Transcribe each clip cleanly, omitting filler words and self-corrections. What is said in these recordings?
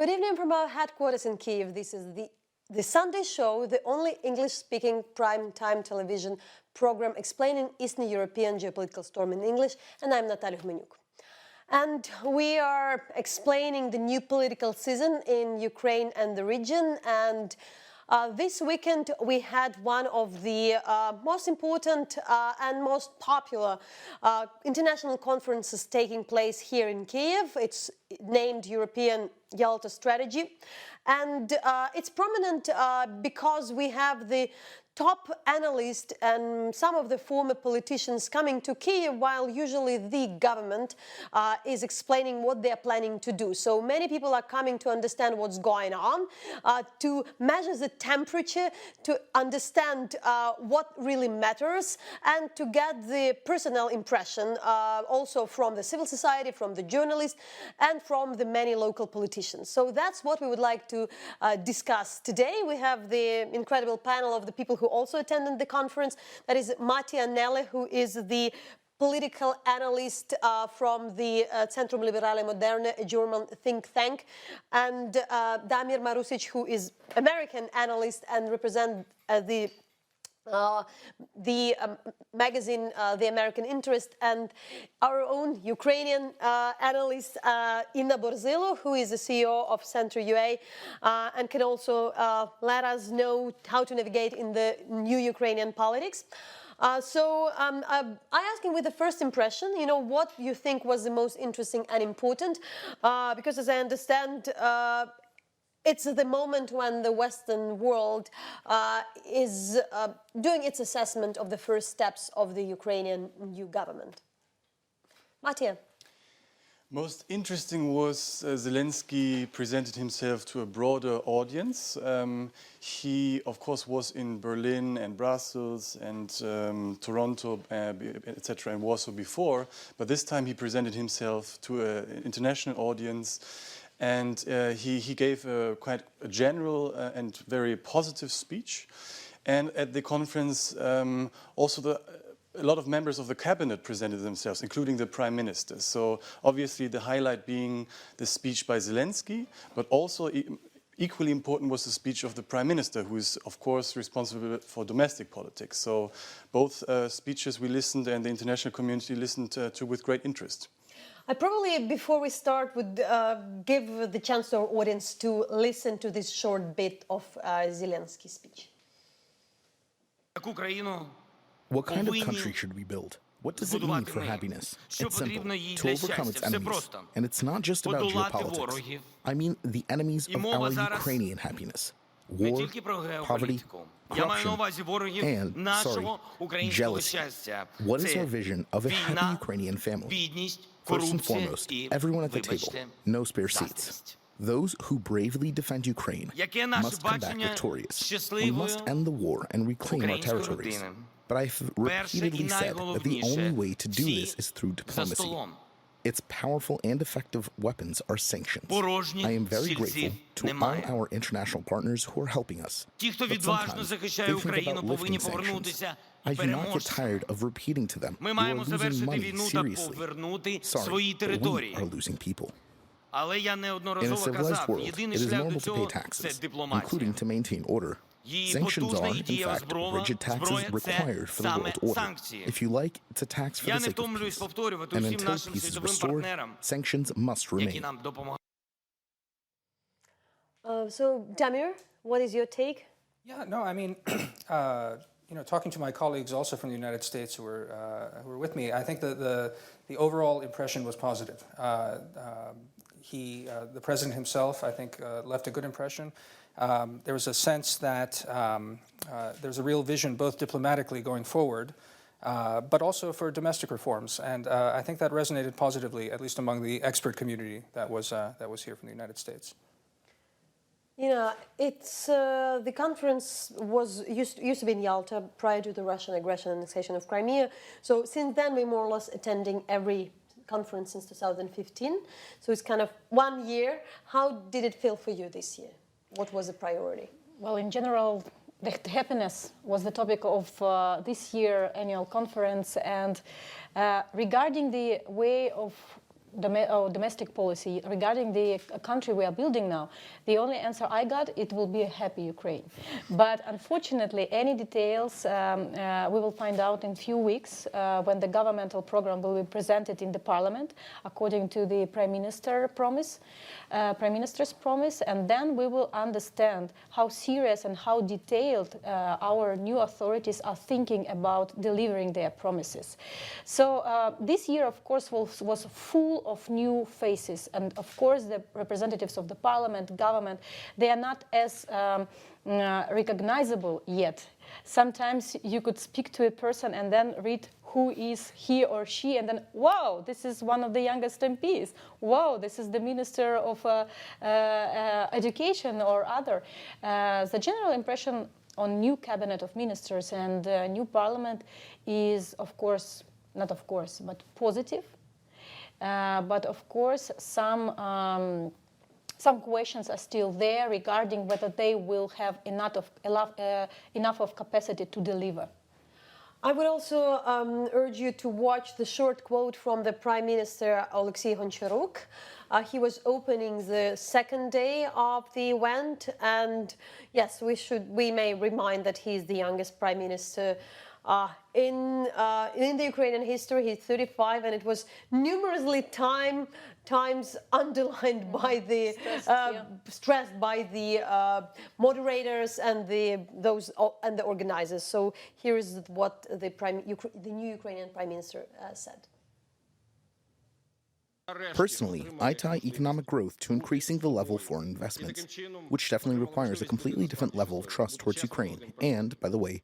Good evening from our headquarters in Kyiv. This is the Sunday show, the only English-speaking prime-time television program explaining Eastern European geopolitical storm in English, and I'm Nataliya Gumenyuk. And we are explaining the new political season in Ukraine and the region, and this weekend we had one of the most important and most popular international conferences taking place here in Kyiv. It's named European Yalta Strategy, and it's prominent because we have the top analysts and some of the former politicians coming to Kyiv, while usually the government is explaining what they're planning to do. So many people are coming to understand what's going on, to measure the temperature, to understand what really matters, and to get the personal impression also from the civil society, from the journalists, and from the many local politicians. So that's what we would like to discuss today. We have the incredible panel of the people who also attended the conference. That is Mattia Nelles, who is the political analyst from the Zentrum Liberale Moderne, a German think tank, and Damir Marusic, who is American analyst and represents the magazine, The American Interest, and our own Ukrainian analyst, Borzylo, who is the CEO of Centrum UA, and can also let us know how to navigate in the new Ukrainian politics. I'm asking with the first impression, what you think was the most interesting and important, because as I understand, it's the moment when the Western world is doing its assessment of the first steps of the Ukrainian new government. Mattia. Most interesting was Zelensky presented himself to a broader audience. He, of course, was in Berlin and Brussels and Toronto, etc., and Warsaw before, but this time he presented himself to an international audience. And he gave quite a general and very positive speech. And at the conference, also a lot of members of the cabinet presented themselves, including the prime minister. So obviously the highlight being the speech by Zelensky, but also equally important was the speech of the prime minister, who is, of course, responsible for domestic politics. So both speeches we listened and the international community listened to with great interest. I probably, before we start, would give the chance to our audience to listen to this short bit of Zelensky's speech. What kind of country should we build? What does it mean for happiness? It's simple, to overcome its enemies. And it's not just about geopolitics. I mean the enemies of our Ukrainian happiness. War, poverty, corruption, and, jealousy. What is our vision of a happy Ukrainian family? First and foremost, everyone at the table, no spare seats. Those who bravely defend Ukraine must come back victorious. We must end the war and reclaim our territories. But I've repeatedly said that the only way to do this is through diplomacy. Its powerful and effective weapons are sanctions. I am very grateful to all our international partners who are helping us. But sometimes they think about lifting sanctions. I do not get tired of repeating to them, we are losing money, seriously. Sorry, we are losing people. In a civilized world, it is normal to pay taxes, including to maintain order. Sanctions are, in fact, rigid taxes required for the world order. If you like, it's a tax for the sake of peace. And until peace is restored, sanctions must remain. So, Damir, what is your take? Yeah, no, I mean, talking to my colleagues also from the United States who were with me, I think the overall impression was positive. The president himself, I think, left a good impression. There was a sense that there's a real vision, both diplomatically going forward, but also for domestic reforms. And I think that resonated positively, at least among the expert community that was here from the United States. It's the conference used to be in Yalta prior to the Russian aggression and annexation of Crimea. So since then, we're more or less attending every conference since 2015. So it's kind of 1 year. How did it feel for you this year? What was the priority? Well, in general, the happiness was the topic of this year's annual conference. And regarding the way of domestic policy regarding the country we are building now, the only answer I got, it will be a happy Ukraine. But unfortunately, any details we will find out in a few weeks when the governmental program will be presented in the parliament, according to the Prime Minister's promise, and then we will understand how serious and how detailed our new authorities are thinking about delivering their promises. So this year, of course, was full of new faces, and of course the representatives of the parliament, government, they are not as recognizable yet. Sometimes you could speak to a person and then read who is he or she, and then, wow, this is one of the youngest MPs. Wow, this is the Minister of Education or other. The general impression on new cabinet of ministers and new parliament is, of course, not of course, but positive. But of course, some questions are still there regarding whether they will have enough of capacity to deliver. I would also urge you to watch the short quote from the Prime Minister Alexei Honcharuk. He was opening the second day of the event, and yes, we may remind that he is the youngest Prime Minister in the Ukrainian history. He's 35, and it was numerously times underlined by the stressed by the moderators and the organizers. So here is what the new Ukrainian Prime Minister said. Personally, I tie economic growth to increasing the level of foreign investments, which definitely requires a completely different level of trust towards Ukraine, and, by the way,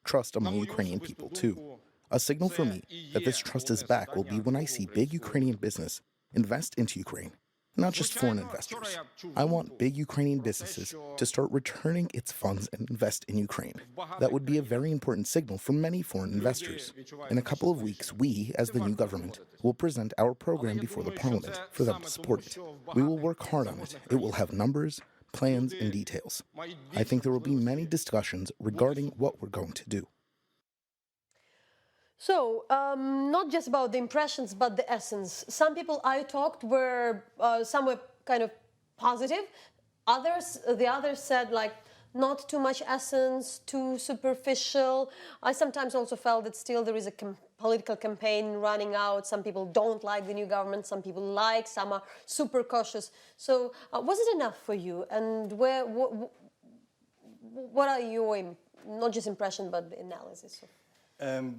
trust among Ukrainian people too. A signal for me that this trust is back will be when I see big Ukrainian business invest into Ukraine, not just foreign investors. I want big Ukrainian businesses to start returning its funds and invest in Ukraine. That would be a very important signal for many foreign investors. In a couple of weeks, we, as the new government, will present our program before the parliament for them to support it. We will work hard on it. It will have numbers, plans, and details. I think there will be many discussions regarding what we're going to do. So, not just about the impressions, but the essence. Some people I talked were, some were kind of positive. The others said, like, not too much essence, too superficial. I sometimes also felt that still there is a political campaign running out. Some people don't like the new government, some people like, some are super cautious. So, was it enough for you? And what are your, not just impression, but the analysis?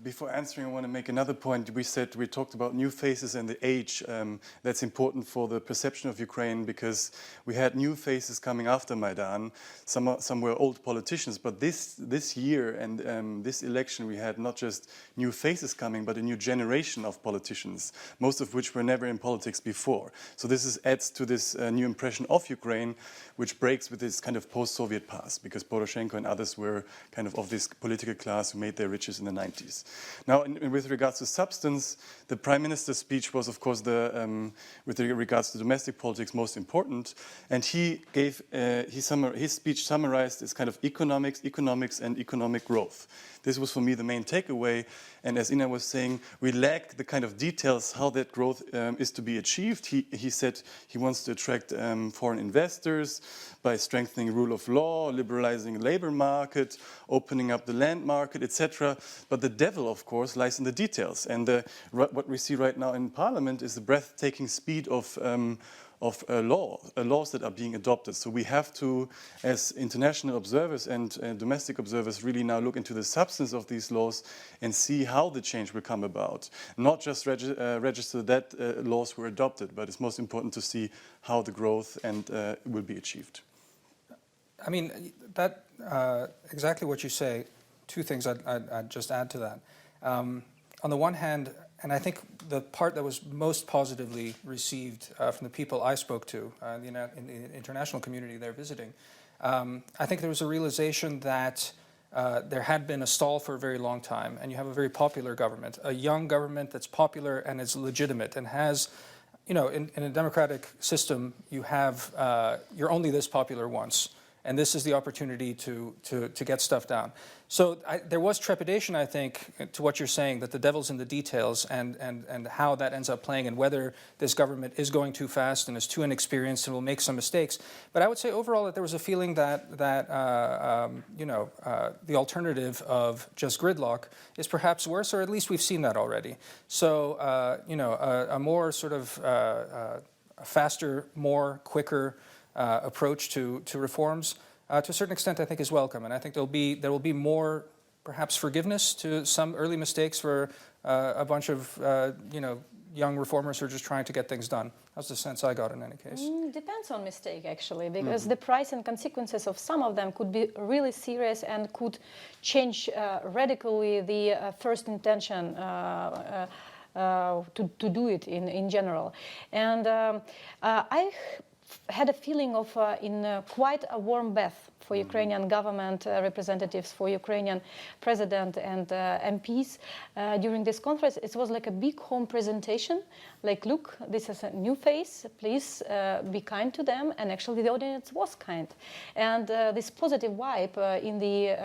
Before answering, I want to make another point. We talked about new faces and the age. That's important for the perception of Ukraine, because we had new faces coming after Maidan. Some were old politicians, but this year and this election, we had not just new faces coming, but a new generation of politicians, most of which were never in politics before. So this adds to this new impression of Ukraine, which breaks with this kind of post-Soviet past, because Poroshenko and others were kind of this political class who made their riches in the 90s. Now, with regards to substance, the Prime Minister's speech was, of course, with regards to domestic politics, most important. And he gave his speech summarized as kind of economics, and economic growth. This was for me the main takeaway. And as Ina was saying, we lack the kind of details how that growth is to be achieved. He said he wants to attract foreign investors by strengthening rule of law, liberalizing the labor market, opening up the land market, etc. But the devil, of course, lies in the details. And what we see right now in Parliament is the breathtaking speed of laws that are being adopted. So we have to, as international observers and domestic observers, really now look into the substance of these laws and see how the change will come about. Not just register that laws were adopted, but it's most important to see how the growth will be achieved. I mean, that exactly what you say. Two things I'd just add to that. On the one hand, and I think the part that was most positively received from the people I spoke to in the international community they're visiting, I think there was a realization that there had been a stall for a very long time, and you have a very popular government, a young government that's popular and is legitimate and has, in a democratic system, you're only this popular once. and this is the opportunity to get stuff down. So there was trepidation, I think, to what you're saying, that the devil's in the details and how that ends up playing and whether this government is going too fast and is too inexperienced and will make some mistakes. But I would say overall that there was a feeling that the alternative of just gridlock is perhaps worse, or at least we've seen that already. So, a more sort of a faster, more quicker approach to reforms, to a certain extent, I think is welcome, and I think there will be more, perhaps, forgiveness to some early mistakes for a bunch of young reformers who are just trying to get things done. That's the sense I got in any case. Depends on mistake, actually, because the price and consequences of some of them could be really serious and could change radically the first intention to do it in general. And I had a feeling of quite a warm bath for Ukrainian government representatives, for Ukrainian president and MPs during this conference. It was like a big home presentation, like, look, this is a new face, please be kind to them, and actually the audience was kind. And this positive vibe in the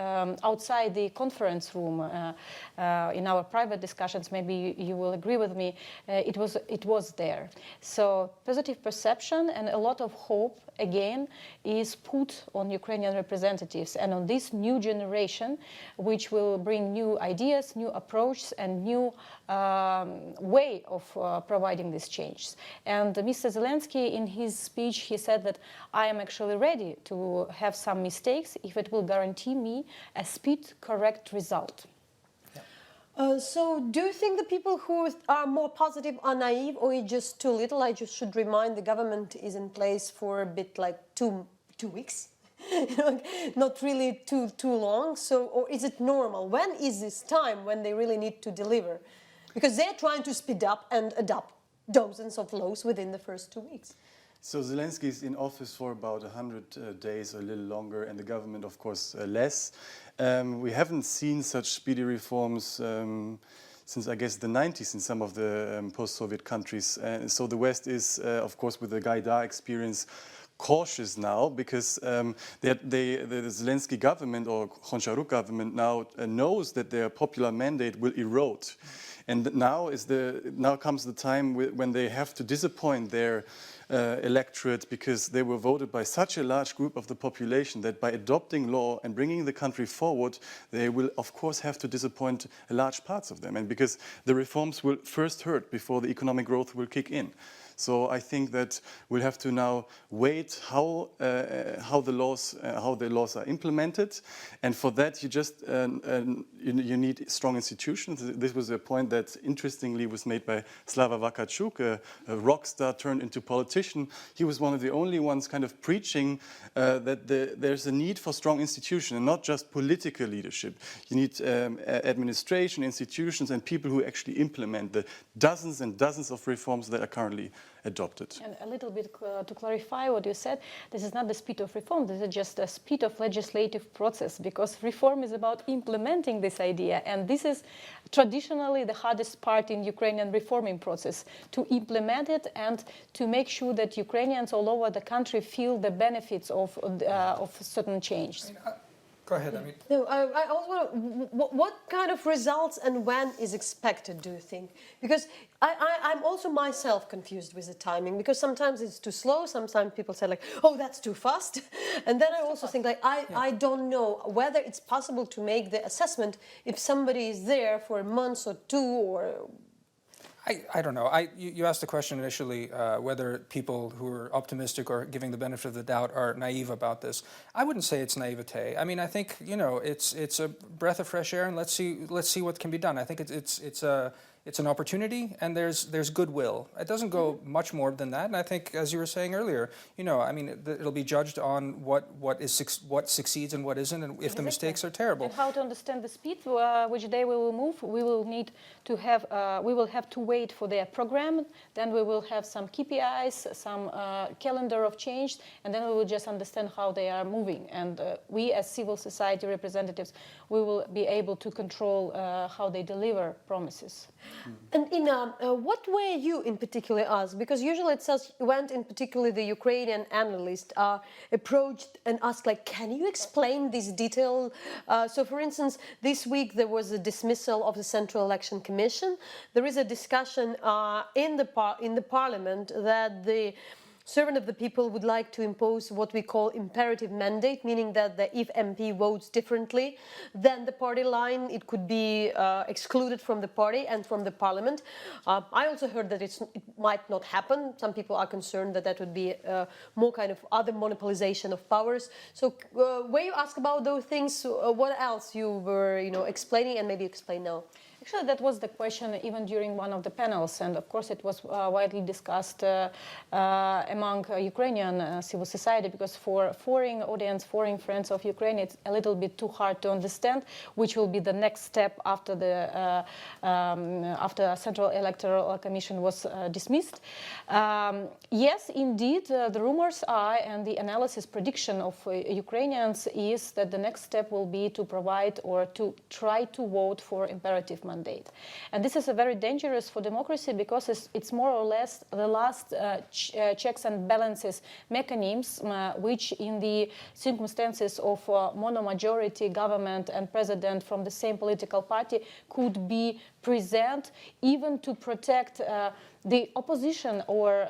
outside the conference room, in our private discussions, maybe you will agree with me, it was there. So positive perception and a lot of hope, again, is put on Ukrainian representatives and on this new generation, which will bring new ideas, new approaches, and new way of providing these changes. And Mr. Zelensky, in his speech, he said that I am actually ready to have some mistakes if it will guarantee me a speed correct result. So do you think the people who are more positive are naive, or it's just too little? I just should remind the government is in place for a bit like two weeks, not really too long. So, or is it normal? When is this time when they really need to deliver? Because they're trying to speed up and adopt dozens of laws within the first 2 weeks. So Zelensky is in office for about 100 days or a little longer, and the government, of course, less. We haven't seen such speedy reforms since, I guess, the 90s in some of the post-Soviet countries. So the West is, of course, with the Gaidar experience, cautious now, because the Zelensky government or Honcharuk government now knows that their popular mandate will erode. And now comes the time when they have to disappoint their electorate, because they were voted by such a large group of the population that by adopting law and bringing the country forward, they will of course have to disappoint large parts of them, and because the reforms will first hurt before the economic growth will kick in. So I think that we'll have to now wait how the laws are implemented, and for that you just you need strong institutions. This was a point that interestingly was made by Slava Vakarchuk, a rock star turned into politician. He was one of the only ones kind of preaching that there's a need for strong institutions and not just political leadership. You need administration, institutions, and people who actually implement the dozens and dozens of reforms that are currently adopted. And a little bit to clarify what you said, this is not the speed of reform, this is just a speed of legislative process, because reform is about implementing this idea, and this is traditionally the hardest part in Ukrainian reforming process, to implement it and to make sure that Ukrainians all over the country feel the benefits of certain changes. Go ahead, I mean. No, I also want what kind of results and when is expected, do you think? Because I'm also myself confused with the timing, because sometimes it's too slow, sometimes people say like, oh, that's too fast. And then I also think like, I don't know whether it's possible to make the assessment if somebody is there for a month or two, or... I don't know. You asked the question initially whether people who are optimistic or giving the benefit of the doubt are naive about this. I wouldn't say it's naivete. I mean, I think it's a breath of fresh air, and let's see what can be done. I think it's an opportunity, and there's goodwill. It doesn't go much more than that. And I think, as you were saying earlier, I mean, it'll be judged on what succeeds and what isn't, and if the mistakes are terrible. And how to understand the speed, which day we will move, we will need to have. We will have to wait for their program. Then we will have some KPIs, some calendar of change, and then we will just understand how they are moving. And we, as civil society representatives, we will be able to control how they deliver promises. And in what way you in particular asked? Because usually it says when in particular the Ukrainian analysts are approached and asked, like, can you explain this detail? So for instance, this week there was a dismissal of the Central Election Commission. There is a discussion in the parliament that the servant of the people would like to impose what we call imperative mandate, meaning that if MP votes differently than the party line, it could be excluded from the party and from the parliament. I also heard that it might not happen. Some people are concerned that would be more kind of other monopolization of powers. So where you ask about those things, what else you were explaining, and maybe explain now? Actually, that was the question even during one of the panels, and of course it was widely discussed among Ukrainian civil society, because for foreign audience, foreign friends of Ukraine, it's a little bit too hard to understand which will be the next step after the Central Electoral Commission was dismissed. Yes, indeed, the rumors are, and the analysis prediction of Ukrainians is that the next step will be to provide or to try to vote for imperative mandate. And this is a very dangerous for democracy, because it's more or less the last checks and balances mechanism which in the circumstances of mono-majority government and president from the same political party could be present, even to protect the opposition or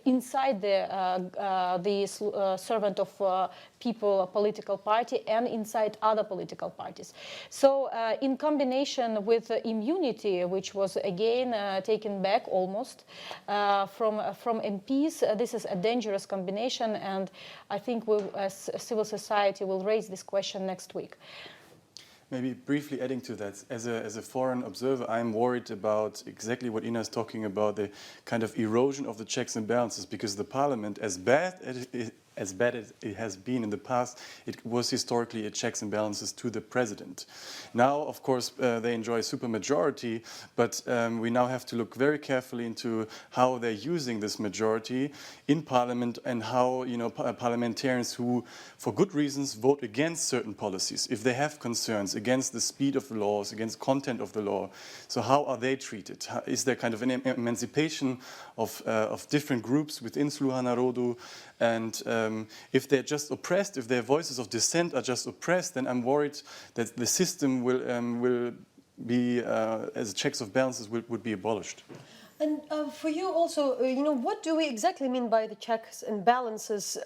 inside the servant of people political party and inside other political parties. So in combination with immunity, which was again taken back almost from MPs, this is a dangerous combination, and I think we as civil society will raise this question next week. Maybe briefly adding to that, as a foreign observer, I'm worried about exactly what Ina is talking about, the kind of erosion of the checks and balances, because the parliament, as bad as it has been in the past, it was historically a checks and balances to the president. Now, of course, they enjoy a supermajority, but we now have to look very carefully into how they're using this majority in parliament, and how parliamentarians who, for good reasons, vote against certain policies, if they have concerns against the speed of the laws, against content of the law. So how are they treated? Is there kind of an emancipation of different groups within Sluha Narodu? And if they're just oppressed, if their voices of dissent are just oppressed, then I'm worried that the system will be, as checks of balances, would be abolished. And for you also, what do we exactly mean by the checks and balances?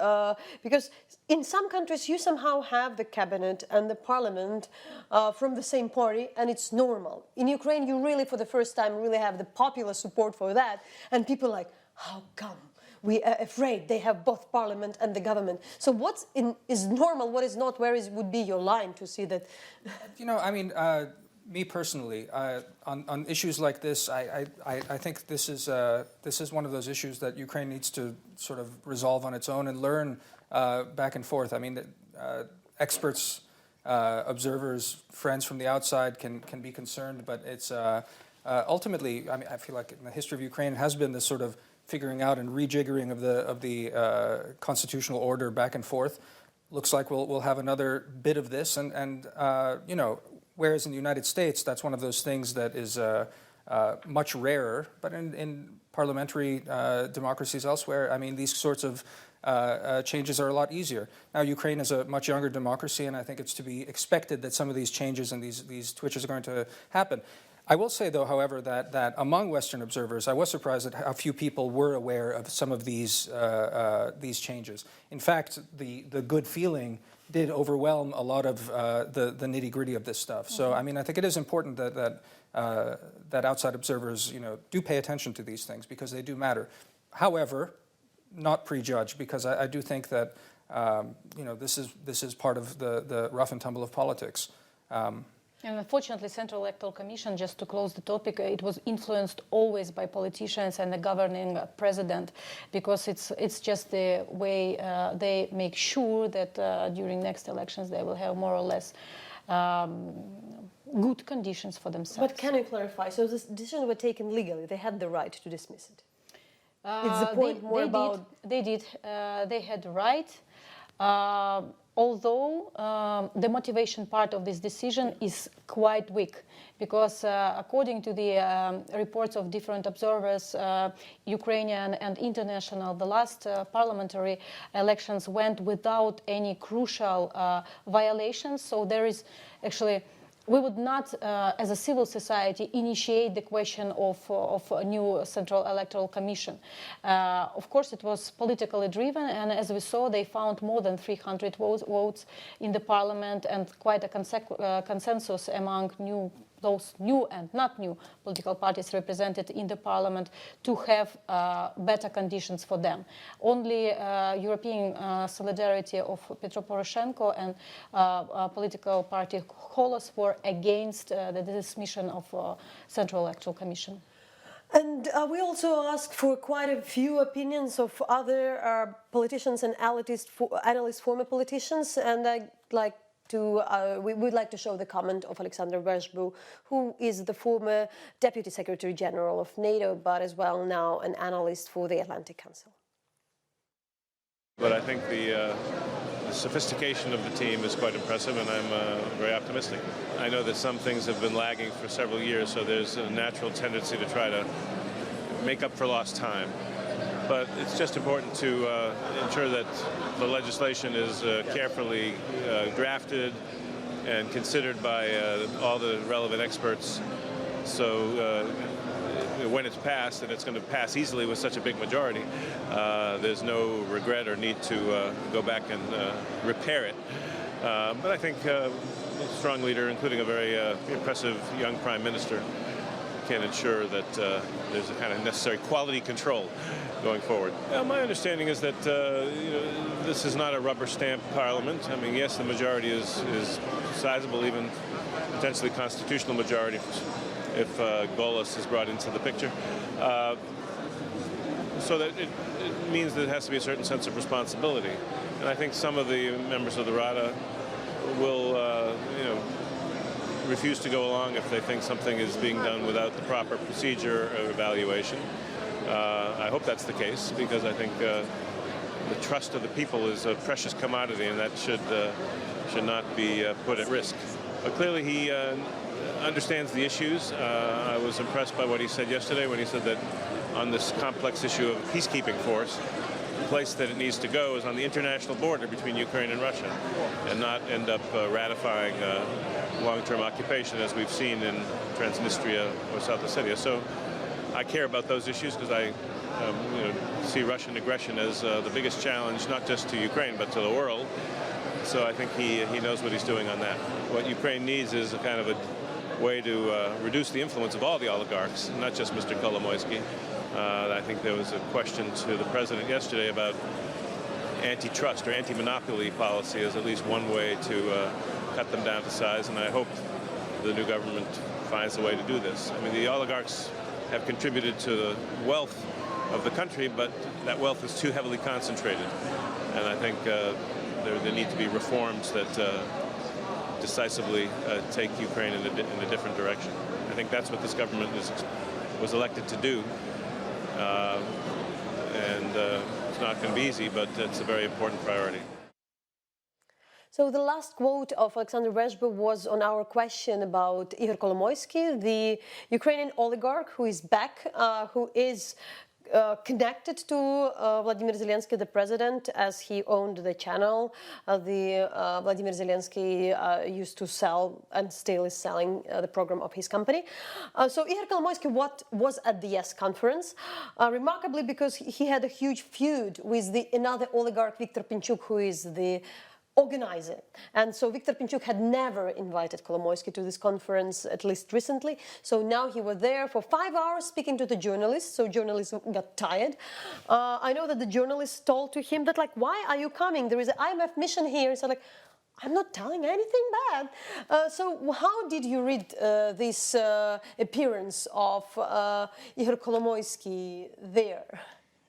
Because in some countries, you somehow have the cabinet and the parliament from the same party, and it's normal. In Ukraine, you really, for the first time, really have the popular support for that, and people are like, how come? We are afraid they have both parliament and the government. So what is normal, what is not? Where would be your line to see that? Me personally, on issues like this, I think this is one of those issues that Ukraine needs to sort of resolve on its own and learn back and forth. I mean, experts, observers, friends from the outside can be concerned, but it's ultimately, I feel like in the history of Ukraine it has been this sort of figuring out and rejiggering of the constitutional order back and forth. Looks like we'll have another bit of this, and whereas in the United States that's one of those things that is much rarer, but in parliamentary democracies elsewhere, I mean, these sorts of changes are a lot easier. Now, Ukraine is a much younger democracy, and I think it's to be expected that some of these changes and these twitches are going to happen. I will say, though, however, that among Western observers, I was surprised at how few people were aware of some of these changes. In fact, the good feeling did overwhelm a lot of the nitty-gritty of this stuff. So, I mean, I think it is important that outside observers, do pay attention to these things, because they do matter. However, not prejudge, because I do think that this is part of the rough and tumble of politics. And unfortunately, Central Electoral Commission, just to close the topic, it was influenced always by politicians and the governing president, because it's just the way they make sure that during next elections they will have more or less good conditions for themselves. But can you clarify? So this decision was taken legally. They had the right to dismiss it. It's the point They had the right. although the motivation part of this decision is quite weak, because according to the reports of different observers, Ukrainian and international, the last parliamentary elections went without any crucial violations. So there is actually, we would not, as a civil society, initiate the question of a new Central Electoral Commission. Of course, it was politically driven, and as we saw, they found more than 300 votes in the parliament and quite a consensus among those new and not new political parties represented in the parliament to have better conditions for them. Only European solidarity of Petro Poroshenko and political party Holos were against the dismission of Central Electoral Commission. And we also asked for quite a few opinions of other politicians and analysts, former politicians, and I'd like we would like to show the comment of Alexander Verzhbu, who is the former Deputy Secretary General of NATO, but as well now an analyst for the Atlantic Council. But I think the sophistication of the team is quite impressive, and I'm very optimistic. I know that some things have been lagging for several years, so there's a natural tendency to try to make up for lost time. But it's just important to ensure that the legislation is carefully drafted and considered by all the relevant experts. So when it's passed, and it's going to pass easily with such a big majority, there's no regret or need to go back and repair it. But I think a strong leader, including a very impressive young prime minister, can ensure that there's a kind of necessary quality control going forward. My understanding is that this is not a rubber stamp parliament. I mean, yes, the majority is sizable, even potentially constitutional majority if Golos is brought into the picture. So that it means that there has to be a certain sense of responsibility. And I think some of the members of the Rada will, refuse to go along if they think something is being done without the proper procedure or evaluation. I hope that's the case, because I think the trust of the people is a precious commodity, and that should not be put at risk. But clearly he understands the issues. I was impressed by what he said yesterday when he said that on this complex issue of peacekeeping force, the place that it needs to go is on the international border between Ukraine and Russia, and not end up ratifying long-term occupation as we've seen in Transnistria or South Ossetia. So I care about those issues because I see Russian aggression as the biggest challenge, not just to Ukraine, but to the world. So I think he knows what he's doing on that. What Ukraine needs is a kind of a way to reduce the influence of all the oligarchs, not just Mr. Kolomitsky. I think there was a question to the president yesterday about antitrust or anti-monopoly policy as at least one way to cut them down to size, and I hope the new government finds a way to do this. I mean, the oligarchs have contributed to the wealth of the country, but that wealth is too heavily concentrated, and I think there need to be reforms that decisively take Ukraine in a different direction. I think that's what this government was elected to do, and it's not going to be easy, but it's a very important priority. So the last quote of Alexander Verzhbu was on our question about Ihor Kolomitsky, the Ukrainian oligarch who is back, who is connected to Volodymyr Zelensky, the president, as he owned the channel. Volodymyr Zelensky used to sell and still is selling the program of his company. So Ihor Kolomitsky was at the YES conference, remarkably because he had a huge feud with another oligarch, Viktor Pinchuk, who is the organizer. And so Viktor Pinchuk had never invited Kolomitsky to this conference, at least recently. So now he was there for 5 hours speaking to the journalists. So journalists got tired. I know that the journalists told to him that, like, why are you coming? There is an IMF mission here. And so, like, I'm not telling anything bad. So how did you read this appearance of Ihor Kolomitsky there?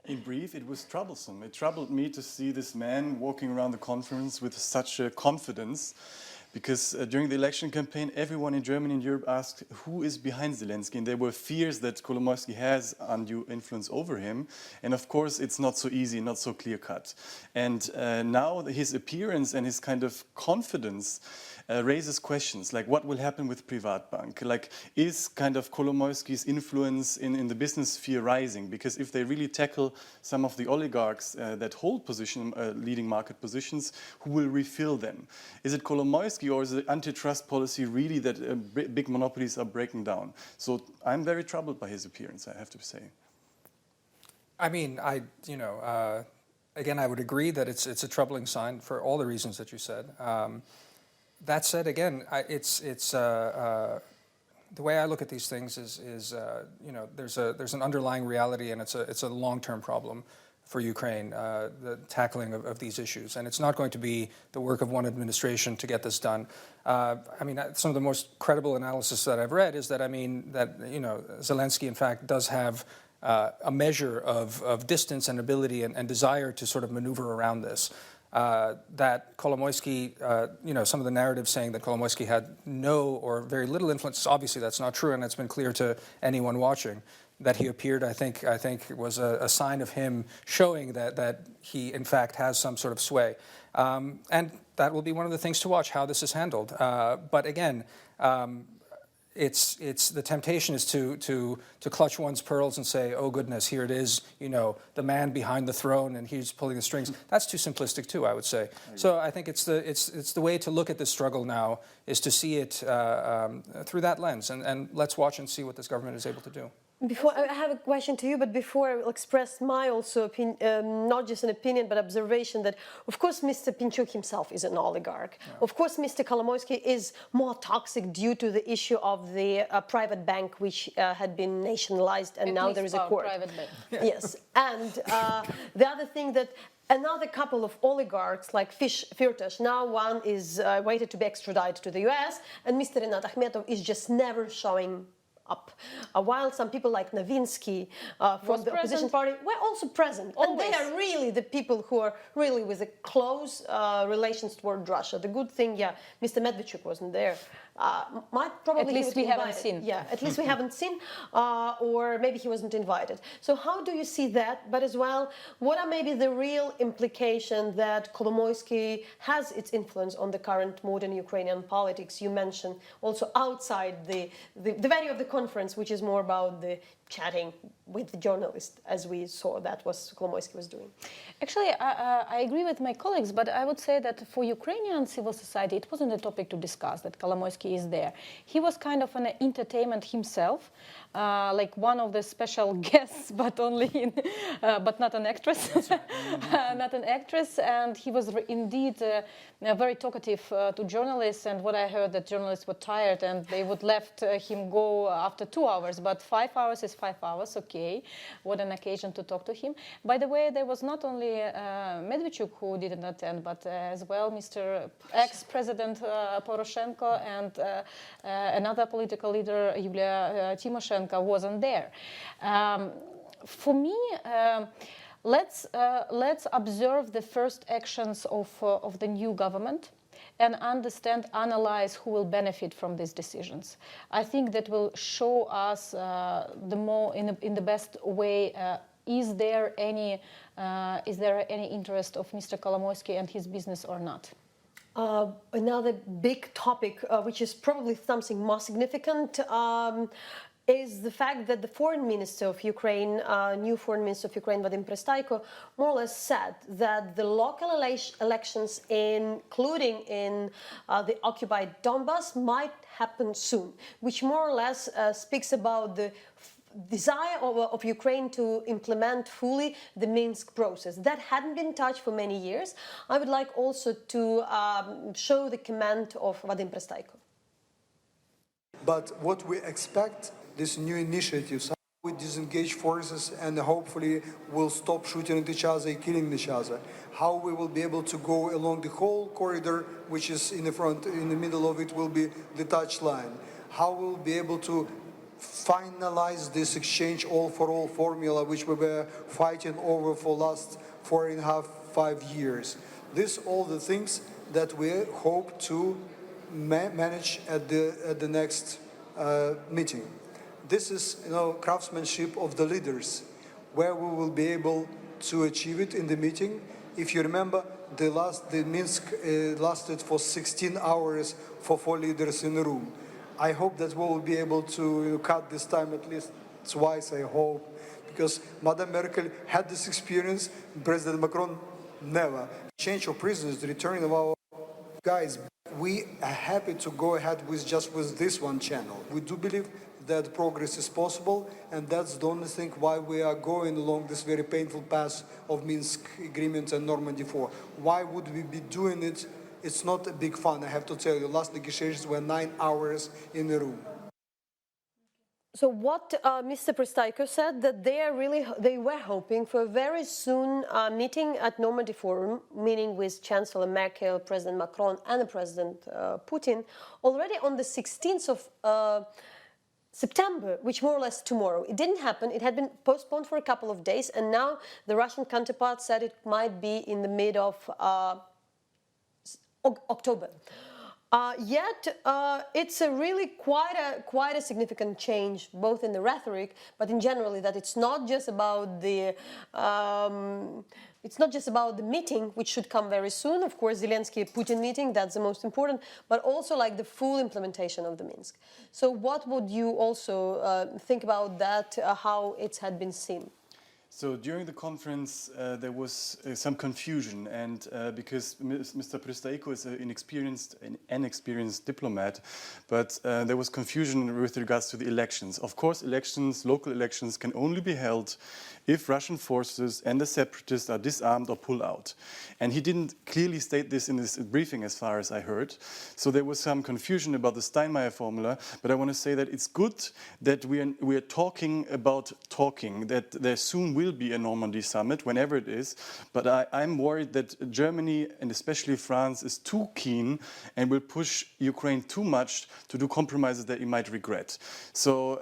In brief, it was troublesome. It troubled me to see this man walking around the conference with such a confidence, because during the election campaign, everyone in Germany and Europe asked who is behind Zelensky, and there were fears that Kolomitsky has undue influence over him. And of course, it's not so easy, not so clear-cut. And now his appearance and his kind of confidence raises questions like what will happen with Privatbank? Like, is kind of Kolomitsky's influence in the business sphere rising? Because if they really tackle some of the oligarchs that hold leading market positions, who will refill them? Is it Kolomitsky, or is it antitrust policy really that big monopolies are breaking down? So I'm very troubled by his appearance, I have to say. I mean, again, I would agree that it's a troubling sign for all the reasons that you said. That said, again, the way I look at these things is there's an underlying reality, and it's a long-term problem for Ukraine, the tackling of these issues, and it's not going to be the work of one administration to get this done. I mean, some of the most credible analysis that I've read is that Zelensky, in fact, does have a measure of distance and ability and desire to sort of maneuver around this. That Kolomitsky, some of the narratives saying that Kolomitsky had no or very little influence, obviously that's not true, and it's been clear to anyone watching. That he appeared, I think was a sign of him showing that he, in fact, has some sort of sway. And that will be one of the things to watch, how this is handled. But again, it's the temptation is to clutch one's pearls and say, oh goodness, here it is, the man behind the throne and he's pulling the strings. That's too simplistic too, I would say. So I think it's the way to look at this struggle now is to see it through that lens, and let's watch and see what this government is able to do. Before I have a question to you, but before I will express my also not just an opinion but observation that, of course, Mr. Pinchuk himself is an oligarch. Yeah. Of course, Mr. Kolomitsky is more toxic due to the issue of the private bank which had been nationalized, and now there is a court. Private bank. Yes, and the other thing that another couple of oligarchs like Firtash, now one is waited to be extradited to the US, and Mr. Rinat Akhmetov is just never showing up. While some people like Novinsky from the opposition party were also present. Always. And they are really the people who are really with a close relations toward Russia. The good thing, Mr. Medvedchuk wasn't there. At least we haven't seen. Yeah, at least we haven't seen, or maybe he wasn't invited. So how do you see that? But as well, what are maybe the real implications that Kolomitsky has its influence on the current modern Ukrainian politics? You mentioned also outside the venue of the conference, which is more about the chatting with the journalist, as we saw that was Kolomitsky was doing. Actually, I agree with my colleagues, but I would say that for Ukrainian civil society, it wasn't a topic to discuss that Kolomitsky is there. He was kind of an entertainment himself, like one of the special guests, but but not an actress, not an actress. And he was indeed very talkative to journalists. And what I heard, that journalists were tired and they would let him go after 2 hours, but 5 hours is 5 hours. Okay, what an occasion to talk to him. By the way, there was not only Medvedchuk who didn't attend, but as well Mr. ex-president Poroshenko and another political leader, Yulia Tymoshenko, wasn't there. For me, let's observe the first actions of the new government and analyze who will benefit from these decisions. I think that will show us in the best way. Is there any interest of Mr. Kolomitsky and his business or not? Another big topic, which is probably something more significant, is the fact that the foreign minister of Ukraine, new foreign minister of Ukraine, Vadim Prystaiko, more or less said that the local elections, including in the occupied Donbass, might happen soon, which more or less speaks about the desire of Ukraine to implement fully the Minsk process. That hadn't been touched for many years. I would like also to show the comment of Vadim Prystaiko. But what we expect, these new initiatives, how we disengage forces and hopefully will stop shooting at each other, killing each other, how we will be able to go along the whole corridor, which is in the front, in the middle of it will be the touch line, how we'll be able to finalize this exchange all-for-all formula which we were fighting over for last 4.5–5 years. These all the things that we hope to manage at the next meeting. This is, craftsmanship of the leaders, where we will be able to achieve it in the meeting. If you remember, the Minsk lasted for 16 hours for 4 leaders in the room. I hope that we will be able to cut this time at least twice, I hope, because Madame Merkel had this experience, President Macron never. Change of prisoners, the return of our guys, we are happy to go ahead with this one channel. We do believe that progress is possible, and that's the only thing why we are going along this very painful path of Minsk Agreement and Normandy 4. Why would we be doing it? It's not a big fun, I have to tell you. Last negotiations were 9 hours in a room. So what Mr. Pristaiko said, that they were hoping for a very soon meeting at Normandy Forum, meeting with Chancellor Merkel, President Macron and President Putin, already on the 16th of September, which more or less tomorrow. It didn't happen. It had been postponed for a couple of days, and now the Russian counterpart said it might be in the mid of October. Yet it's a really quite a significant change, both in the rhetoric, but in generally that it's not just about the meeting, which should come very soon. Of course, Zelensky-Putin meeting, that's the most important, but also like the full implementation of the Minsk. So what would you also think about that, how it had been seen? So during the conference, there was some confusion, and because Mr. Pristaiko is an inexperienced diplomat, but there was confusion with regards to the elections. Of course, local elections, can only be held if Russian forces and the separatists are disarmed or pull out. And he didn't clearly state this in his briefing, as far as I heard. So there was some confusion about the Steinmeier formula, but I want to say that it's good that we are talking about talking, that there soon will be a Normandy summit, whenever it is. But I'm worried that Germany, and especially France, is too keen and will push Ukraine too much to do compromises that it might regret. So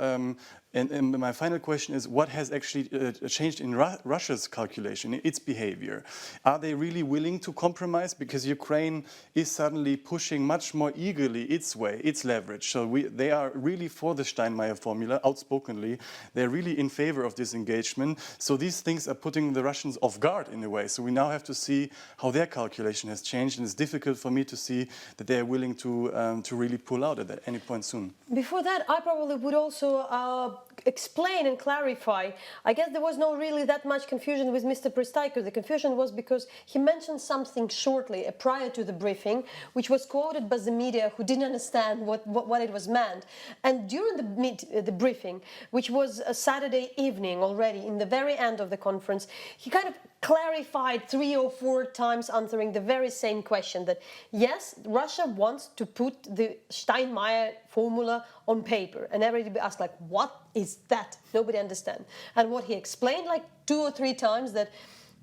And my final question is, what has actually changed in Russia's calculation, its behavior? Are they really willing to compromise? Because Ukraine is suddenly pushing much more eagerly its way, its leverage. So they are really for the Steinmeier formula, outspokenly. They're really in favor of this engagement. So these things are putting the Russians off guard in a way. So we now have to see how their calculation has changed. And it's difficult for me to see that they are willing to really pull out at any point soon. Before that, I probably would also explain and clarify. I guess there was not really that much confusion with Mr. Pristaiko. The confusion was because he mentioned something shortly prior to the briefing, which was quoted by the media who didn't understand what it was meant. And during the briefing, which was a Saturday evening already, in the very end of the conference, he kind of clarified 3 or 4 times, answering the very same question, that yes, Russia wants to put the Steinmeier formula on paper. And everybody asked, like, what is that? Nobody understands. And what he explained like 2 or 3 times, that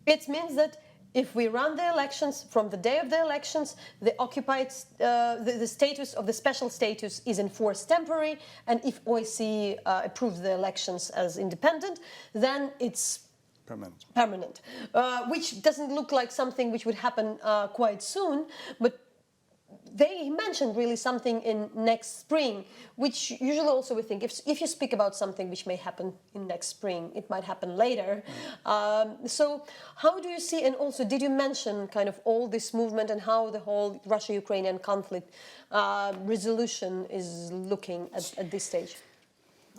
it means that if we run the elections, from the day of the elections, the occupied, the status of the special status is enforced temporary, and if OSCE approves the elections as independent, then it's permanent. Which doesn't look like something which would happen quite soon, but they mentioned really something in next spring, which usually also we think, if you speak about something which may happen in next spring, it might happen later. So how do you see, and also did you mention kind of all this movement and how the whole Russia-Ukrainian conflict resolution is looking at this stage?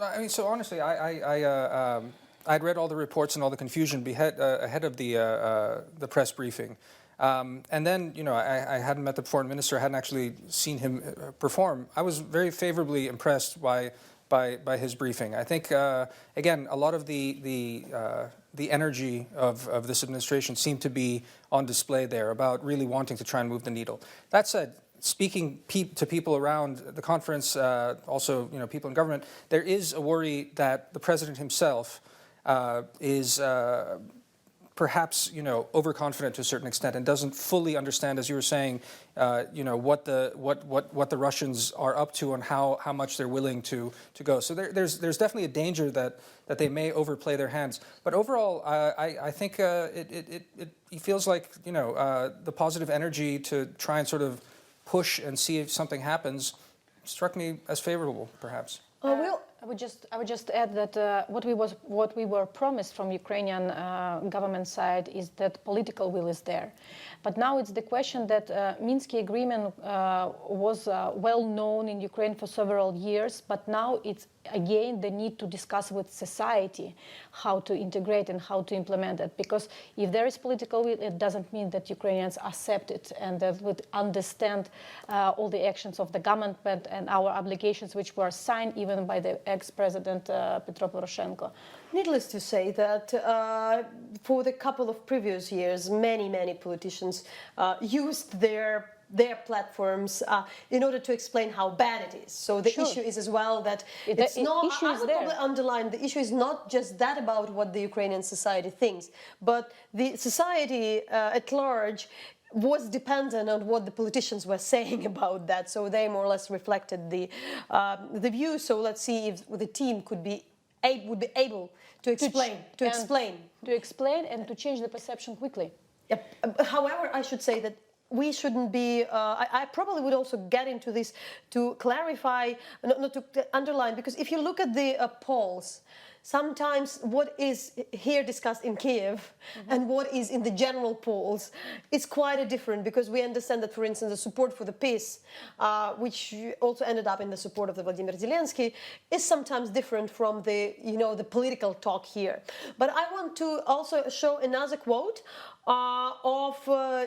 I mean, so honestly, I'd read all the reports and all the confusion ahead of the press briefing. And then, you know, I hadn't met the foreign minister, I hadn't actually seen him perform. I was very favorably impressed by his briefing. I think, again, a lot of the energy of this administration seemed to be on display there, about really wanting to try and move the needle. That said, speaking to people around the conference, also, you know, people in government, there is a worry that the president himself is perhaps, you know, overconfident to a certain extent and doesn't fully understand, as you were saying, you know, what the Russians are up to and how much they're willing to go. So there's definitely a danger that they may overplay their hands. But overall, I think it feels like, you know, the positive energy to try and sort of push and see if something happens struck me as favorable, perhaps. I would just add that what we were promised from Ukrainian government side is that political will is there, but now it's the question that Minsk agreement was well known in Ukraine for several years, but now it's again the need to discuss with society how to integrate and how to implement it, because if there is political will, it doesn't mean that Ukrainians accept it and that would understand all the actions of the government and our obligations which were signed even by the ex-president Petro Poroshenko. Needless to say that for the couple of previous years, many politicians used their platforms in order to explain how bad it is. So the issue is as well that it's not, I would probably underline, the issue is not just that about what the Ukrainian society thinks, but the society at large was dependent on what the politicians were saying about that. So they more or less reflected the view. So let's see if the team would be able to explain and to change the perception quickly. Yep. However, I should say that we shouldn't be, I probably would also get into this to clarify, not to underline, because if you look at the polls, sometimes what is here discussed in Kiev and what is in the general polls is quite a different, because we understand that, for instance, the support for the peace, which also ended up in the support of the Volodymyr Zelensky, is sometimes different from the, the political talk here. But I want to also show another quote of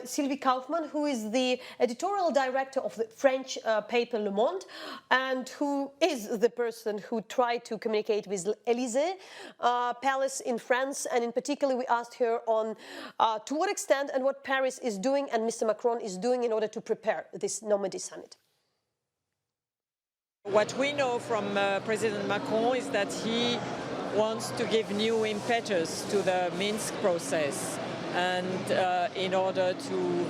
Sylvie Kaufmann, who is the editorial director of the French paper Le Monde, and who is the person who tried to communicate with Élysée Palace in France. And in particular, we asked her on to what extent and what Paris is doing and Mr. Macron is doing in order to prepare this Normandy summit. What we know from President Macron is that he wants to give new impetus to the Minsk process, and in order to,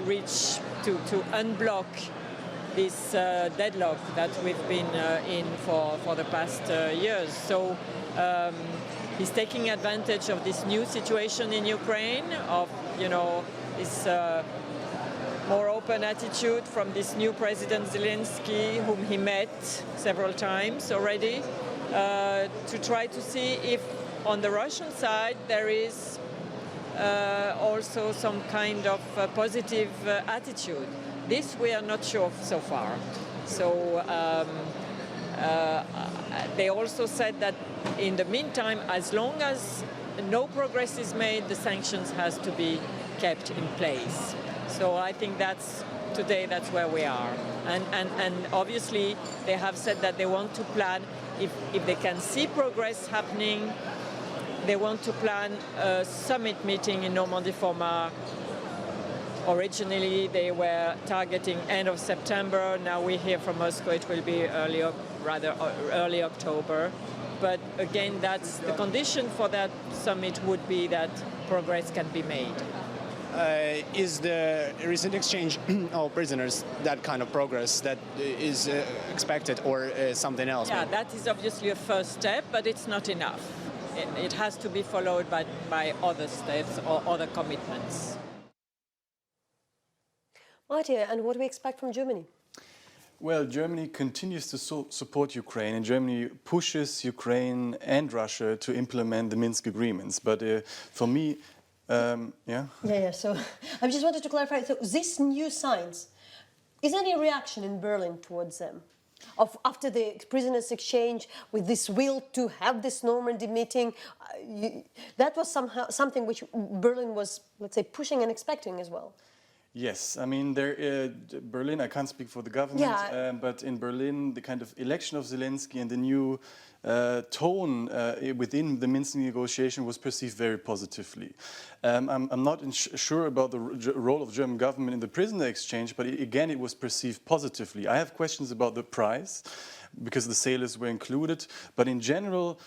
reach, to unblock this deadlock that we've been in for the past years. So he's taking advantage of this new situation in Ukraine, of, this more open attitude from this new President Zelensky, whom he met several times already, to try to see if on the Russian side there is also some kind of positive attitude. This we are not sure of so far. So they also said that in the meantime, as long as no progress is made, the sanctions has to be kept in place. So I think that's where we are. And obviously they have said that they want to plan, if they can see progress happening, they want to plan a summit meeting in Normandy format. Originally, they were targeting end of September. Now we hear from Moscow it will be early October. But again, that's the condition for that summit would be that progress can be made. Is the recent exchange of prisoners that kind of progress that is expected, or something else? Yeah, that is obviously a first step, but it's not enough. It has to be followed by other steps or other commitments. Mattia, and what do we expect from Germany? Well, Germany continues to support Ukraine, and Germany pushes Ukraine and Russia to implement the Minsk agreements. But for me, So I just wanted to clarify. So these new signs, is there any reaction in Berlin towards them? After the prisoners' exchange, with this will to have this Normandy meeting, that was somehow something which Berlin was, let's say, pushing and expecting as well. Yes, I mean, Berlin, I can't speak for the government, but in Berlin, the kind of election of Zelensky and the new tone within the Minsk negotiation was perceived very positively. I'm not sure about the role of German government in the prisoner exchange, but again, it was perceived positively. I have questions about the price, because the sailors were included. But in general,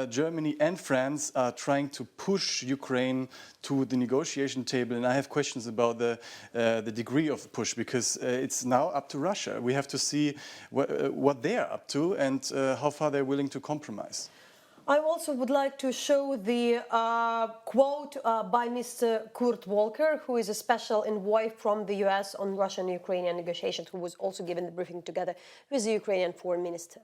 Germany and France are trying to push Ukraine to the negotiation table. And I have questions about the degree of push, because it's now up to Russia. We have to see what they are up to and how far they're willing to compromise. I also would like to show the quote by Mr. Kurt Volker, who is a special envoy from the US on Russian-Ukrainian negotiations, who was also given the briefing together with the Ukrainian foreign minister.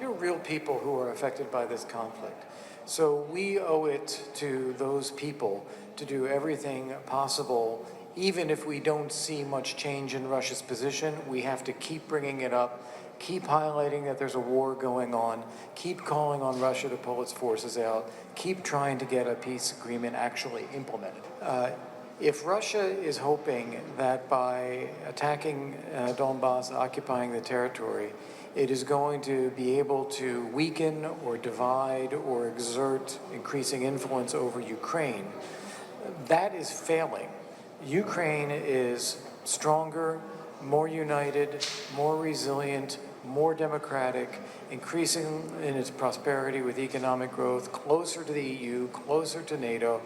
You're real people who are affected by this conflict. So we owe it to those people to do everything possible. Even if we don't see much change in Russia's position, we have to keep bringing it up, keep highlighting that there's a war going on, keep calling on Russia to pull its forces out, keep trying to get a peace agreement actually implemented. If Russia is hoping that by attacking Donbass, occupying the territory, it is going to be able to weaken or divide or exert increasing influence over Ukraine, that is failing. Ukraine is stronger, more united, more resilient, more democratic, increasing in its prosperity with economic growth, closer to the EU, closer to NATO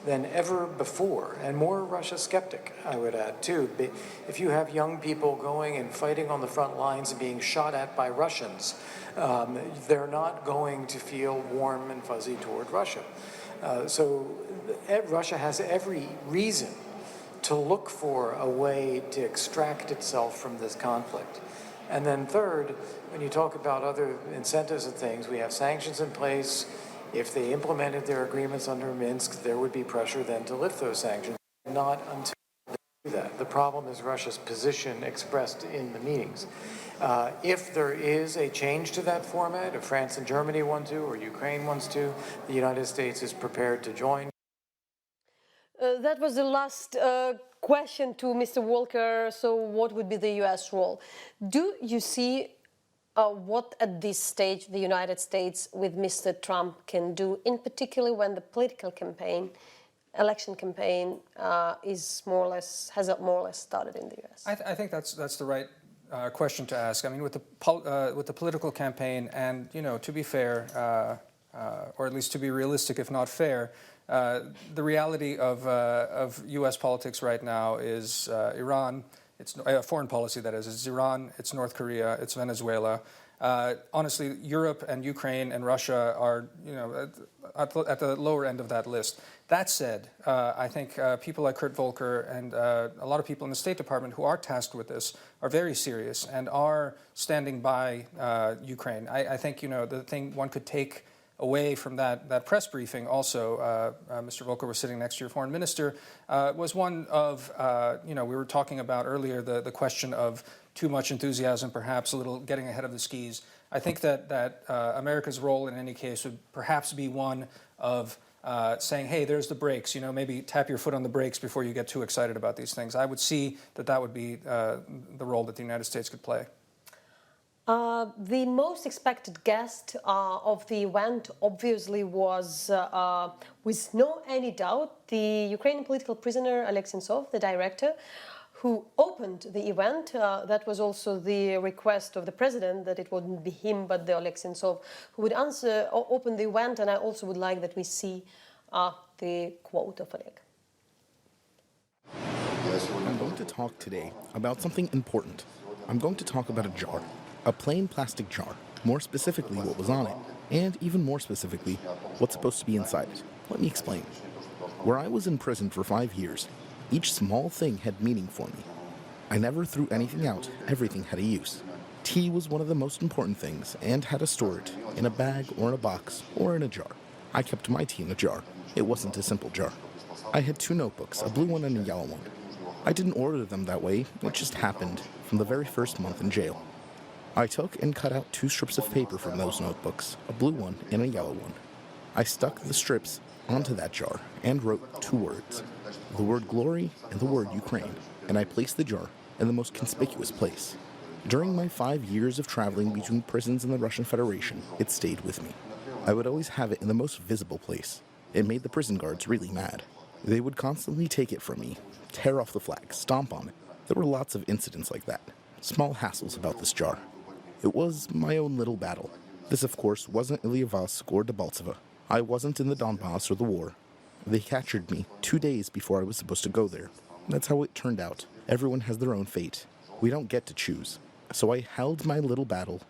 than ever before, and more Russia skeptic, I would add, too. If you have young people going and fighting on the front lines and being shot at by Russians, they're not going to feel warm and fuzzy toward Russia. So Russia has every reason to look for a way to extract itself from this conflict. And then third, when you talk about other incentives and things, we have sanctions in place. If they implemented their agreements under Minsk, there would be pressure then to lift those sanctions. Not until they do that. The problem is Russia's position expressed in the meetings. If there is a change to that format, if France and Germany want to, or Ukraine wants to, the United States is prepared to join. That was the last question to Mr. Volker. So what would be the US role? Do you see what at this stage the United States with Mr. Trump can do, in particular when the political campaign, election campaign, has more or less started in the US? I think that's the right question to ask. I mean, with the political campaign, and to be fair, or at least to be realistic, if not fair, the reality of U.S. politics right now is Iran. It's foreign policy, that is. It's Iran, it's North Korea, it's Venezuela. Honestly, Europe and Ukraine and Russia are, at the lower end of that list. That said, I think people like Kurt Volker and a lot of people in the State Department who are tasked with this are very serious and are standing by Ukraine. I think, the thing one could take away from that press briefing also, Mr. Volker was sitting next to your foreign minister, was one of, we were talking about earlier the question of too much enthusiasm, perhaps a little getting ahead of the skis. I think that America's role in any case would perhaps be one of saying, hey, there's the brakes, maybe tap your foot on the brakes before you get too excited about these things. I would see that would be the role that the United States could play. The most expected guest of the event obviously was, with no any doubt, the Ukrainian political prisoner Alexei Sov, the director, who opened the event. That was also the request of the president, that it wouldn't be him but the Alexei Sov who would open the event, and I also would like that we see the quote of Oleg. I'm going to talk today about something important. I'm going to talk about a jar. A plain plastic jar, more specifically what was on it, and even more specifically, what's supposed to be inside it. Let me explain. Where I was in prison for 5 years, each small thing had meaning for me. I never threw anything out, everything had a use. Tea was one of the most important things, and had to store it, in a bag or in a box, or in a jar. I kept my tea in a jar. It wasn't a simple jar. I had 2 notebooks, a blue one and a yellow one. I didn't order them that way, it just happened from the very first month in jail. I took and cut out 2 strips of paper from those notebooks, a blue one and a yellow one. I stuck the strips onto that jar and wrote 2 words, the word glory and the word Ukraine, and I placed the jar in the most conspicuous place. During my 5 years of traveling between prisons in the Russian Federation, it stayed with me. I would always have it in the most visible place. It made the prison guards really mad. They would constantly take it from me, tear off the flag, stomp on it. There were lots of incidents like that, small hassles about this jar. It was my own little battle. This, of course, wasn't Ilyvask or Debaltseve. I wasn't in the Donbass or the war. They captured me 2 days before I was supposed to go there. That's how it turned out. Everyone has their own fate. We don't get to choose. So I held my little battle,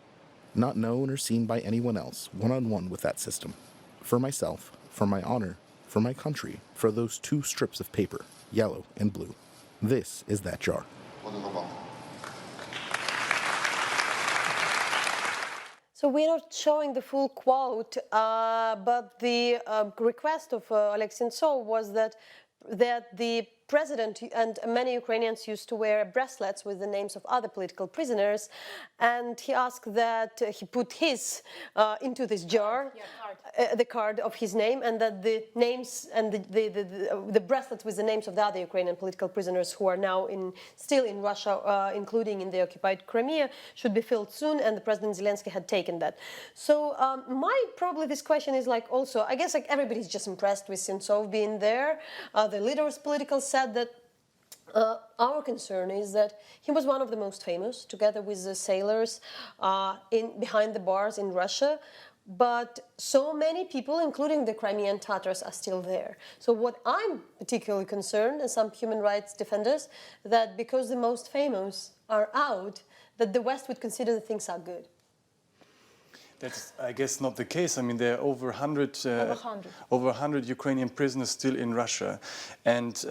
not known or seen by anyone else, one-on-one with that system. For myself, for my honor, for my country, for those two strips of paper, yellow and blue. This is that jar. So we're not showing the full quote, but the request of Oleg Sentsov was that the president and many Ukrainians used to wear bracelets with the names of other political prisoners, and he asked that he put his into this jar, the card of his name, and that the names and the bracelets with the names of the other Ukrainian political prisoners who are now still in Russia, including in the occupied Crimea, should be filled soon, and the President Zelensky had taken that. So probably this question is like also, I guess like everybody's just impressed with Sentsov being there. The leaders political said that our concern is that he was one of the most famous, together with the sailors behind the bars in Russia. But so many people, including the Crimean Tatars, are still there. So what I'm particularly concerned, and some human rights defenders, that because the most famous are out, that the West would consider that things are good. That's, I guess, not the case. I mean, there are over 100 Ukrainian prisoners still in Russia. And,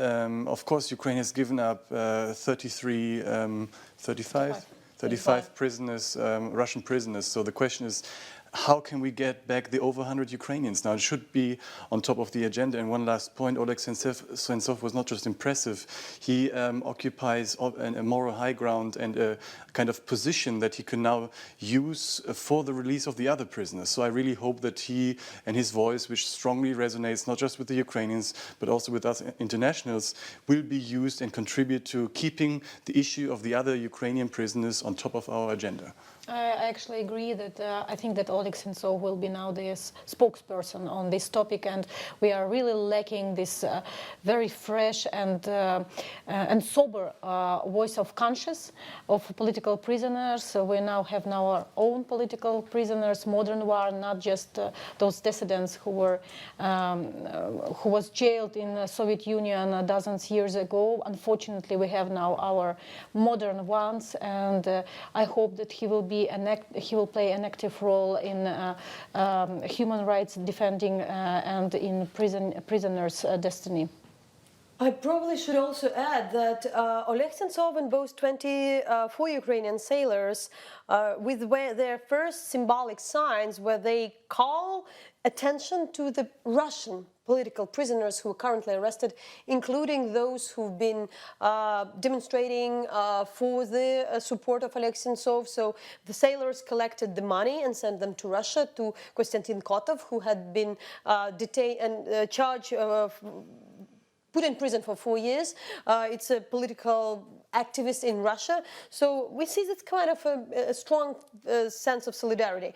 of course, Ukraine has given up 35 prisoners, Russian prisoners. So the question is, how can we get back the over 100 Ukrainians? Now, it should be on top of the agenda. And one last point, Oleg Sentsov was not just impressive. He occupies a moral high ground and a kind of position that he can now use for the release of the other prisoners. So I really hope that he and his voice, which strongly resonates not just with the Ukrainians, but also with us internationals, will be used and contribute to keeping the issue of the other Ukrainian prisoners on top of our agenda. I actually agree that I think that Oleg Sentsov will be now the spokesperson on this topic, and we are really lacking this very fresh and sober voice of conscience of political prisoners. So we now have our own political prisoners, modern one, not just those dissidents who was jailed in the Soviet Union dozens years ago. Unfortunately, we have now our modern ones, and I hope that he will play an active role in human rights defending and in prisoners' destiny. I probably should also add that Oleg Sentsov and both 24 Ukrainian sailors, with their first symbolic signs where they call attention to the Russian political prisoners who are currently arrested, including those who've been demonstrating for the support of Oleg Sentsov. So the sailors collected the money and sent them to Russia, to Konstantin Kotov, who had been detained and charged put in prison for 4 years. It's a political activist in Russia. So we see this kind of a strong sense of solidarity.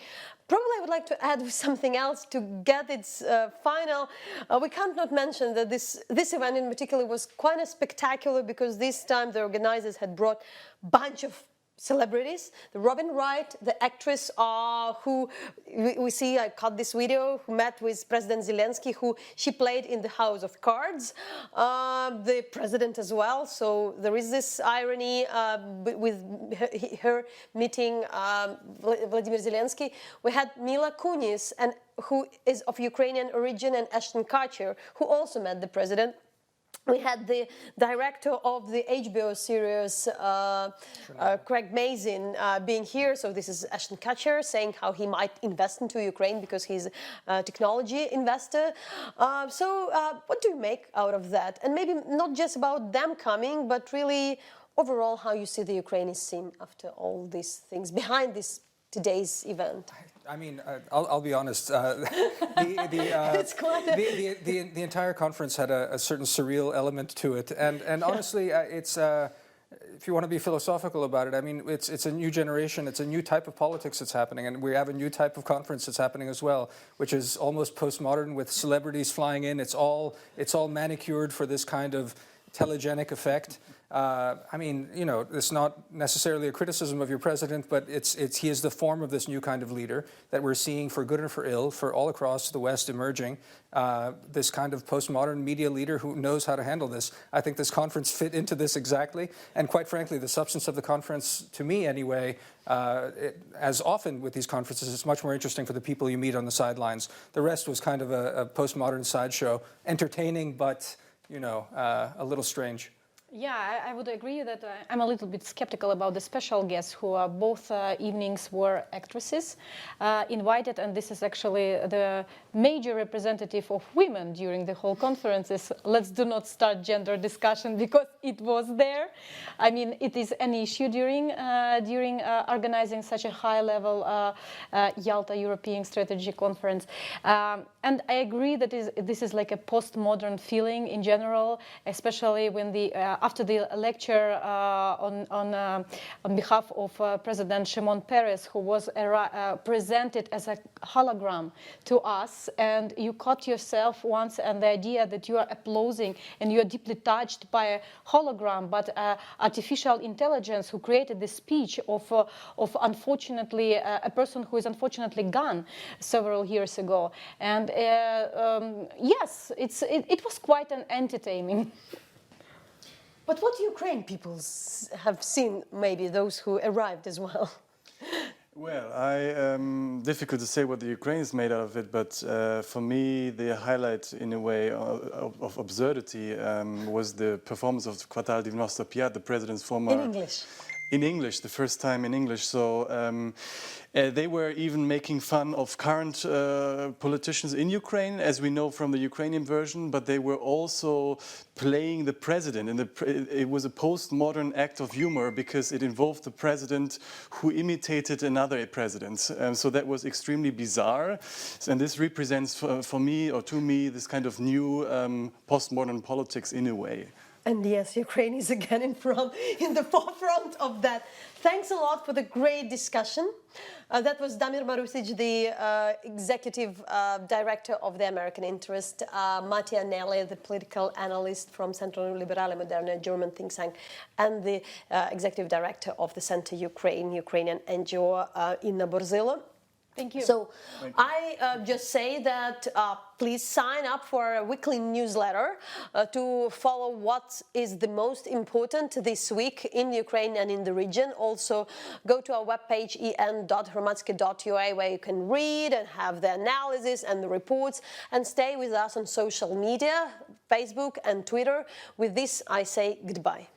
Probably I would like to add something else to get its final. We can't not mention that this event in particular was quite spectacular, because this time the organizers had brought a bunch of celebrities. The Robin Wright, the actress who we see, I cut this video, who met with President Zelensky, who she played in the House of Cards, the president as well. So there is this irony with her meeting Volodymyr Zelensky. We had Mila Kunis, who is of Ukrainian origin, and Ashton Kutcher, who also met the president. We had the director of the HBO series, Craig Mazin, being here. So this is Ashton Kutcher saying how he might invest into Ukraine because he's a technology investor. What do you make out of that? And maybe not just about them coming, but really overall how you see the Ukrainian scene after all these things behind today's event. I mean, I'll be honest. The entire conference had a certain surreal element to it, and honestly, it's. If you want to be philosophical about it, I mean, it's a new generation, it's a new type of politics that's happening, and we have a new type of conference that's happening as well, which is almost postmodern with celebrities flying in. It's all manicured for this kind of telegenic effect. I mean, you know, it's not necessarily a criticism of your president, but he is the form of this new kind of leader that we're seeing, for good or for ill, for all across the West emerging. This kind of postmodern media leader who knows how to handle this. I think this conference fit into this exactly. And quite frankly, the substance of the conference, to me anyway, as often with these conferences, it's much more interesting for the people you meet on the sidelines. The rest was kind of a postmodern sideshow, entertaining, but, you know, a little strange. Yeah, I would agree that I'm a little bit skeptical about the special guests who are both evenings were actresses invited, and this is actually the major representative of women during the whole conferences. Let's do not start gender discussion because it was there. I mean, it is an issue during organizing such a high-level Yalta European Strategy conference. And I agree that this is like a postmodern feeling in general, especially when after the lecture on behalf of President Shimon Peres, who was presented as a hologram to us, and you caught yourself once and the idea that you are applauding and you are deeply touched by a hologram, but artificial intelligence who created this speech of unfortunately a person who is unfortunately gone several years ago. And yes, it was quite an entertaining. But what Ukraine people have seen, maybe those who arrived as well? Well, difficult to say what the Ukraine is made out of it, but for me, the highlight in a way of absurdity was the performance of Kvartal 95, the president's former... In English? In English, the first time in English. So they were even making fun of current politicians in Ukraine, as we know from the Ukrainian version, but they were also playing the president. And it was a postmodern act of humor because it involved the president who imitated another president. So that was extremely bizarre. And this represents for me, or to me, this kind of new postmodern politics in a way. And yes, Ukraine is again in the forefront of that. Thanks a lot for the great discussion. That was Damir Marusic, the executive director of the American Interest, Mattia Nelles, the political analyst from Zentrum Liberale Moderne, a German think tank, and the executive director of the Center Ukrainian NGO, Inna Borzylo. Thank you. So I just say that please sign up for a weekly newsletter to follow what is the most important this week in Ukraine and in the region. Also, go to our webpage en.hromadske.ua where you can read and have the analysis and the reports, and stay with us on social media, Facebook and Twitter. With this, I say goodbye.